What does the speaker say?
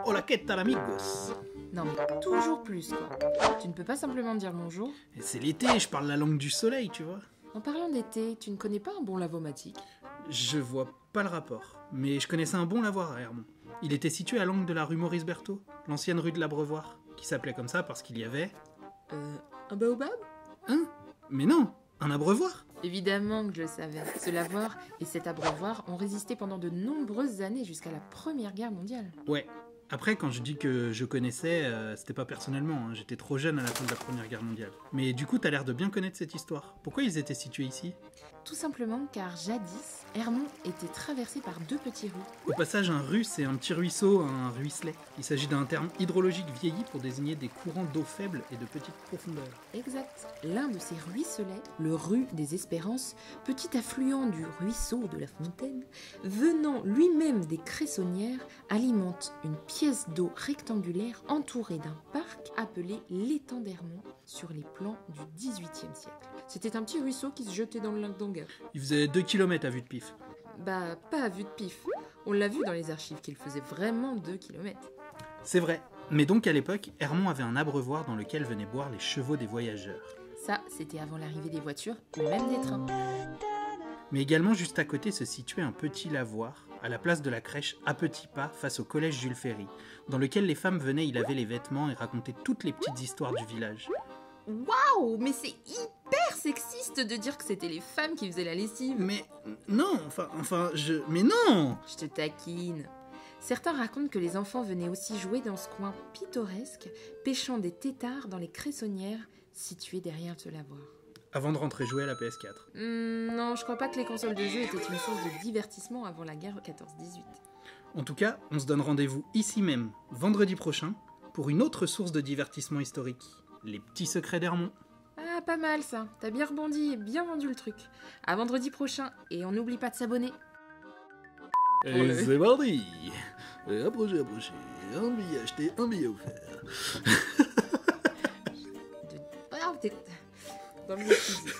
Hola, ¿qué tal, amigos? Non mais toujours plus quoi. Tu ne peux pas simplement dire bonjour? C'est l'été, je parle la langue du soleil, tu vois. En parlant d'été, tu ne connais pas un bon lavomatique? Je vois pas le rapport, mais je connaissais un bon lavoir à Hermont. Il était situé à l'angle de la rue Maurice Berthaud, l'ancienne rue de l'Abreuvoir, qui s'appelait comme ça parce qu'il y avait... Un baobab? Hein? Mais non, un abreuvoir. Évidemment que je le savais. Ce lavoir et cet abreuvoir ont résisté pendant de nombreuses années jusqu'à la Première Guerre mondiale. Ouais. Après, quand je dis que je connaissais, c'était pas personnellement, hein. J'étais trop jeune à la fin de la Première Guerre mondiale. Mais du coup, t'as l'air de bien connaître cette histoire. Pourquoi ils étaient situés ici? Tout simplement car jadis, Hermont était traversé par deux petits rues. Au passage, un rue, c'est un petit ruisseau, un ruisselet. Il s'agit d'un terme hydrologique vieilli pour désigner des courants d'eau faibles et de petite profondeur. Exact. L'un de ces ruisselets, le rue des Espérances, petit affluent du ruisseau de la Fontaine, venant lui-même des Cressonnières, alimente une pièce d'eau rectangulaire entourée d'un parc appelé l'étang d'Hermont sur les plans du XVIIIe siècle. C'était un petit ruisseau qui se jetait dans le lac d'Anguin. Il faisait 2 km à vue de pif. Bah, pas à vue de pif. On l'a vu dans les archives qu'il faisait vraiment 2 km. C'est vrai. Mais donc à l'époque, Hermont avait un abreuvoir dans lequel venaient boire les chevaux des voyageurs. Ça, c'était avant l'arrivée des voitures ou même des trains. Mais également juste à côté se situait un petit lavoir, à la place de la crèche à petits pas face au collège Jules Ferry, dans lequel les femmes venaient y laver les vêtements et raconter toutes les petites histoires du village. Waouh, mais c'est hyper sexiste de dire que c'était les femmes qui faisaient la lessive. Mais non, mais non! Je te taquine. Certains racontent que les enfants venaient aussi jouer dans ce coin pittoresque, pêchant des têtards dans les cressonnières situées derrière ce lavoir. Avant de rentrer jouer à la PS4. Non, je crois pas que les consoles de jeux étaient une source de divertissement avant la guerre 14-18. En tout cas, on se donne rendez-vous ici même, vendredi prochain, pour une autre source de divertissement historique. Les petits secrets d'Hermont. Ah, pas mal ça. T'as bien rebondi et bien vendu le truc. À vendredi prochain, et on n'oublie pas de s'abonner. Et c'est parti! Approchez, un billet acheté, un billet offert. Dans le fusil.